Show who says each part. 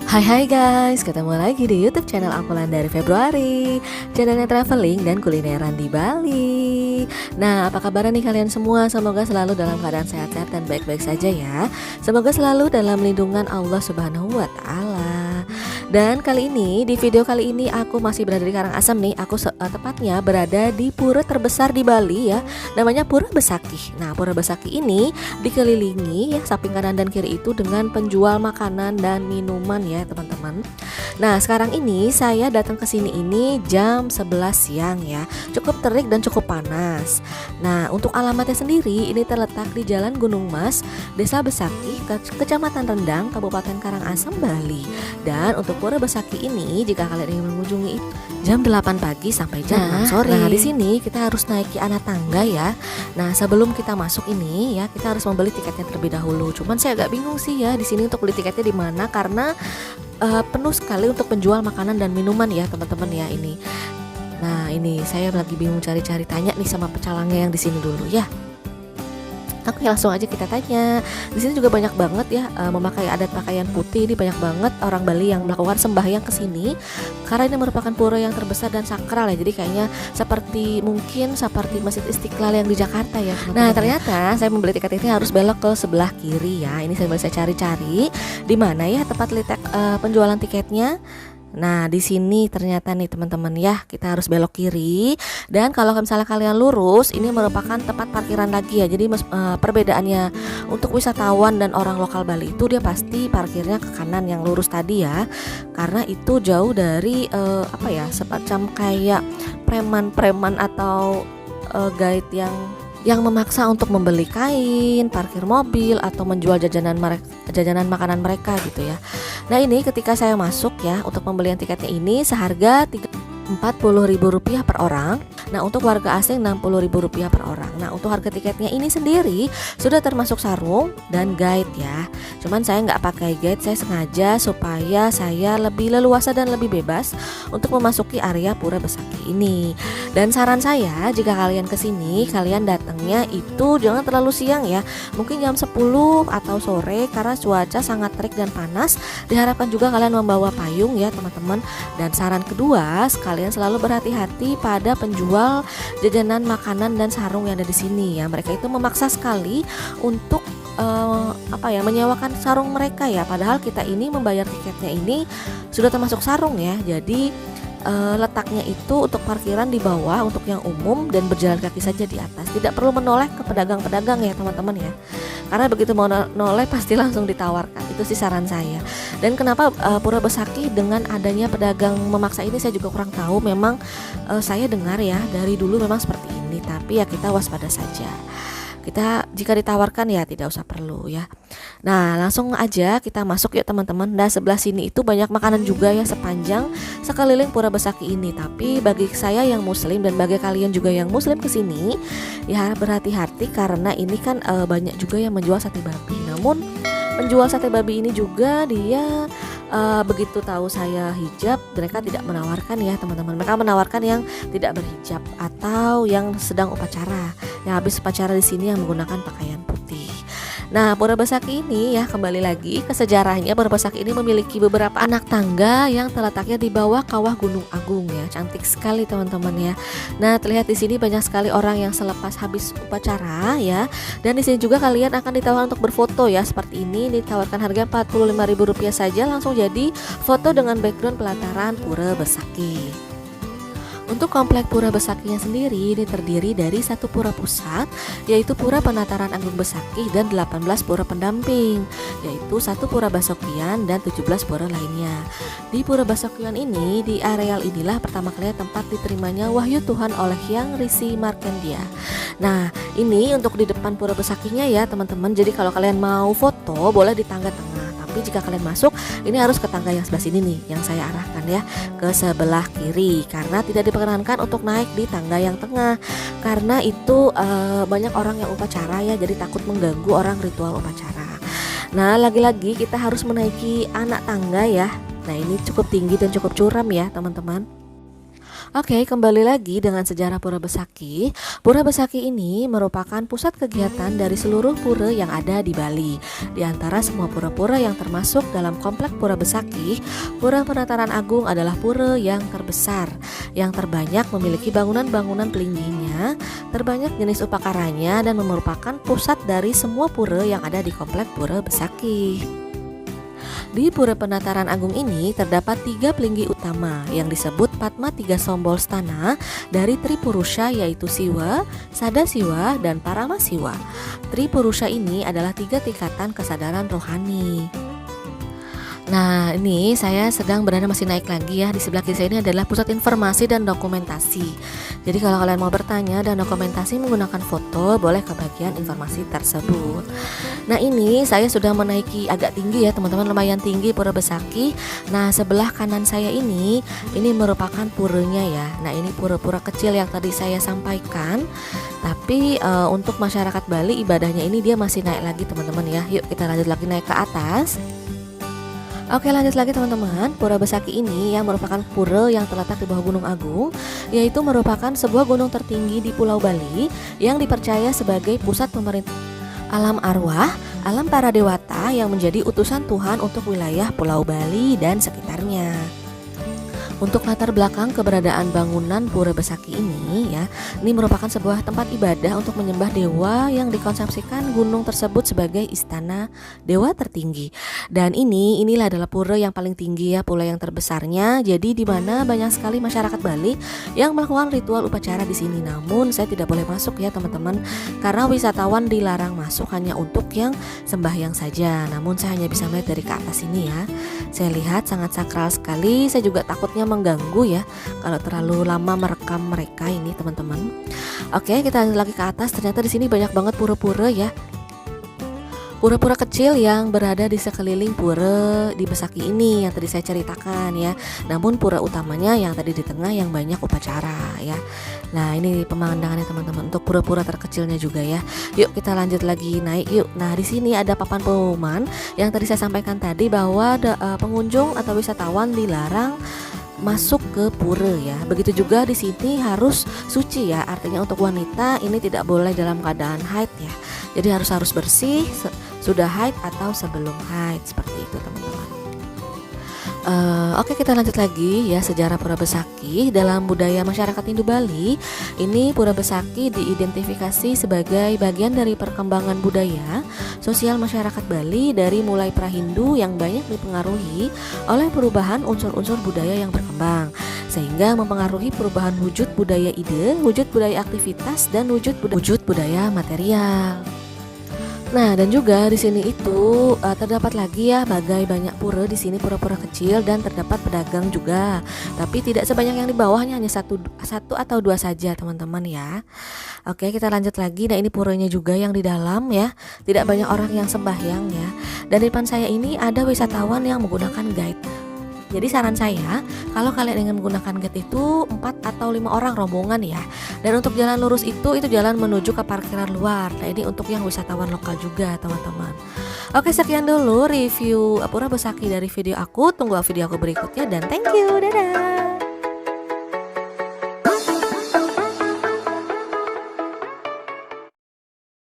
Speaker 1: Hai guys, ketemu lagi di YouTube channel Akulan dari Februari, channelnya traveling dan kulineran di Bali. Nah, apa kabar nih kalian semua? Semoga selalu dalam keadaan sehat-sehat dan baik-baik saja ya. Semoga selalu dalam lindungan Allah Subhanahu wa Ta'ala. Dan di video kali ini aku masih berada di Karangasem nih. Aku tepatnya berada di pura terbesar di Bali ya, namanya Pura Besakih. Nah, Pura Besakih ini dikelilingi ya samping kanan dan kiri itu dengan penjual makanan dan minuman ya teman-teman. Nah, sekarang ini saya datang ke sini ini jam 11 siang ya. Cukup terik dan cukup panas. Nah, untuk alamatnya sendiri ini terletak di Jalan Gunung Mas, Desa Besakih, Kecamatan Rendang, Kabupaten Karangasem, Bali. Dan untuk Pura Besakih ini jika kalian ingin mengunjungi jam 8 pagi sampai jam 6 sore. Nah, di sini kita harus naiki anak tangga ya. Nah, sebelum kita masuk ini ya, kita harus membeli tiketnya terlebih dahulu. Cuman saya agak bingung sih ya di sini untuk beli tiketnya di mana karena penuh sekali untuk penjual makanan dan minuman ya teman-teman ya ini. Nah, ini saya lagi bingung cari-cari tanya nih sama pecalangnya yang di sini dulu ya. Oke, langsung aja kita tanya. Di sini juga banyak banget ya memakai adat pakaian putih. Ini banyak banget orang Bali yang melakukan sembahyang ke sini karena ini merupakan pura yang terbesar dan sakral ya. Jadi kayaknya mungkin seperti Masjid Istiqlal yang di Jakarta ya. Nah, ternyata saya membeli tiket ini harus belok ke sebelah kiri ya. Ini saya cari-cari di mana ya tempat penjualan tiketnya. Nah, di sini ternyata nih teman-teman ya, kita harus belok kiri. Dan kalau misalnya kalian lurus, ini merupakan tempat parkiran lagi ya. Jadi perbedaannya untuk wisatawan dan orang lokal Bali itu dia pasti parkirnya ke kanan yang lurus tadi ya. Karena itu jauh dari semacam kayak preman-preman atau guide yang memaksa untuk membeli kain, parkir mobil atau menjual jajanan makanan mereka gitu ya. Nah, ini ketika saya masuk ya, untuk pembelian tiketnya ini seharga Rp40.000 per orang. Nah, untuk warga asing Rp60.000 per orang. Nah, untuk harga tiketnya ini sendiri sudah termasuk sarung dan guide ya. Cuman saya nggak pakai guide, saya sengaja supaya saya lebih leluasa dan lebih bebas untuk memasuki area Pura Besakih ini. Dan saran saya jika kalian kesini, kalian datangnya itu jangan terlalu siang ya. Mungkin jam 10 atau sore karena cuaca sangat terik dan panas. Diharapkan juga kalian membawa payung ya teman-teman. Dan saran kedua, kalian selalu berhati-hati pada penjual jajanan makanan dan sarung yang ada di sini ya. Mereka itu memaksa sekali untuk menyewakan sarung mereka ya. Padahal kita ini membayar tiketnya ini sudah termasuk sarung ya. Jadi letaknya itu untuk parkiran di bawah untuk yang umum dan berjalan kaki saja di atas. Tidak perlu menoleh ke pedagang-pedagang ya teman-teman ya. Karena begitu mau noleh pasti langsung ditawarkan. Itu sih saran saya. Dan kenapa Pura Besakih dengan adanya pedagang memaksa ini saya juga kurang tahu. Memang saya dengar ya dari dulu memang seperti ini. Tapi ya kita waspada saja. Kita jika ditawarkan ya tidak usah perlu ya. Nah, langsung aja kita masuk ya teman-teman. Nah, sebelah sini itu banyak makanan juga ya sepanjang sekeliling Pura Besakih ini. Tapi bagi saya yang muslim dan bagi kalian juga yang muslim kesini ya berhati-hati karena ini kan banyak juga yang menjual sate babi. Namun penjual sate babi ini juga dia begitu tahu saya hijab, mereka tidak menawarkan ya teman-teman. Mereka menawarkan yang tidak berhijab atau yang sedang upacara. Yang habis upacara di sini yang menggunakan pakaian putih. Nah, Pura Besakih ini ya kembali lagi ke sejarahnya. Pura Besakih ini memiliki beberapa anak tangga yang terletaknya di bawah kawah Gunung Agung ya. Cantik sekali teman-teman ya. Nah, terlihat di sini banyak sekali orang yang selepas habis upacara ya. Dan di sini juga kalian akan ditawarkan untuk berfoto ya seperti ini. Ditawarkan harga Rp45.000 saja langsung jadi foto dengan background pelataran Pura Besakih. Untuk komplek Pura Besakihnya sendiri ini terdiri dari satu pura pusat, yaitu Pura Penataran Agung Besakih dan 18 pura pendamping, yaitu satu Pura Basokian dan 17 pura lainnya. Di Pura Basokian ini, di areal inilah pertama kali tempat diterimanya wahyu Tuhan oleh Hyang Risi Markandeya. Nah, ini untuk di depan Pura Besakihnya ya teman-teman. Jadi kalau kalian mau foto boleh di tangga tengah. Tapi jika kalian masuk, ini harus ke tangga yang sebelah sini nih, yang saya arahkan ya, ke sebelah kiri. Karena tidak diperkenankan untuk naik di tangga yang tengah. Karena itu banyak orang yang upacara ya, jadi takut mengganggu orang ritual upacara. Nah, lagi-lagi kita harus menaiki anak tangga ya. Nah, ini cukup tinggi dan cukup curam ya teman-teman. Oke, kembali lagi dengan sejarah Pura Besaki. Pura Besaki ini merupakan pusat kegiatan dari seluruh pura yang ada di Bali. Di antara semua pura-pura yang termasuk dalam komplek Pura Besaki, Pura Penataran Agung adalah pura yang terbesar, yang terbanyak memiliki bangunan-bangunan pelingginya, terbanyak jenis upakaranya, dan merupakan pusat dari semua pura yang ada di komplek Pura Besaki. Di Pura Penataran Agung ini terdapat 3 pelinggi utama yang disebut Padma Tiga Sombol Stana dari Tripurusha, yaitu Siwa, Sadasiwa, dan Paramasiwa. Tripurusha ini adalah 3 tingkatan kesadaran rohani. Nah, ini saya sedang berada masih naik lagi ya. Di sebelah kiri saya ini adalah pusat informasi dan dokumentasi. Jadi kalau kalian mau bertanya dan dokumentasi menggunakan foto, boleh ke bagian informasi tersebut. Nah, ini saya sudah menaiki agak tinggi ya teman-teman, lumayan tinggi Pura Besaki. Nah, sebelah kanan saya ini merupakan puranya ya. Nah, ini pura-pura kecil yang tadi saya sampaikan. Tapi untuk masyarakat Bali ibadahnya ini dia masih naik lagi teman-teman ya. Yuk kita lanjut lagi naik ke atas. Oke, lanjut lagi teman-teman. Pura Besaki ini yang merupakan pura yang terletak di bawah Gunung Agung, yaitu merupakan sebuah gunung tertinggi di Pulau Bali yang dipercaya sebagai pusat pemerintah alam arwah, alam para dewata yang menjadi utusan Tuhan untuk wilayah Pulau Bali dan sekitarnya. Untuk latar belakang keberadaan bangunan Pura Besaki ini ya, ini merupakan sebuah tempat ibadah untuk menyembah dewa yang dikonsepsikan gunung tersebut sebagai istana dewa tertinggi. Dan inilah adalah pura yang paling tinggi ya, pura yang terbesarnya. Jadi di mana banyak sekali masyarakat Bali yang melakukan ritual upacara di sini. Namun saya tidak boleh masuk ya teman-teman, karena wisatawan dilarang masuk hanya untuk yang sembahyang saja. Namun saya hanya bisa melihat dari ke atas ini ya. Saya lihat sangat sakral sekali. Saya juga takutnya mengganggu ya kalau terlalu lama merekam mereka ini teman-teman. Oke, kita lanjut lagi ke atas. Ternyata di sini banyak banget pura-pura ya. Pura-pura kecil yang berada di sekeliling pura di Besaki ini yang tadi saya ceritakan ya. Namun pura utamanya yang tadi di tengah yang banyak upacara ya. Nah, ini pemandangannya teman-teman untuk pura-pura terkecilnya juga ya. Yuk kita lanjut lagi naik yuk. Nah, di sini ada papan pengumuman yang tadi saya sampaikan tadi bahwa pengunjung atau wisatawan dilarang masuk ke pura ya. Begitu juga di sini harus suci ya. Artinya untuk wanita ini tidak boleh dalam keadaan haid ya. Jadi harus bersih sudah haid atau sebelum haid, seperti itu teman-teman. Oke, kita lanjut lagi ya, sejarah Pura Besaki. Dalam budaya masyarakat Hindu Bali, ini Pura Besaki diidentifikasi sebagai bagian dari perkembangan budaya sosial masyarakat Bali dari mulai pra-Hindu yang banyak dipengaruhi oleh perubahan unsur-unsur budaya yang berkembang, sehingga mempengaruhi perubahan wujud budaya ide, wujud budaya aktivitas, dan wujud budaya material. Nah, dan juga di sini itu terdapat lagi ya banyak pura di sini, pura-pura kecil, dan terdapat pedagang juga. Tapi tidak sebanyak yang di bawahnya, hanya satu atau dua saja teman-teman ya. Oke, kita lanjut lagi. Nah, ini puranya juga yang di dalam ya. Tidak banyak orang yang sembahyang ya. Dan di depan saya ini ada wisatawan yang menggunakan guide. Jadi saran saya, kalau kalian ingin menggunakan guide itu 4 atau 5 orang rombongan ya. Dan untuk jalan lurus itu jalan menuju ke parkiran luar. Nah, ini untuk yang wisatawan lokal juga teman-teman. Oke, sekian dulu review Pura Besaki dari video aku. Tunggu video aku berikutnya dan thank you, dadah.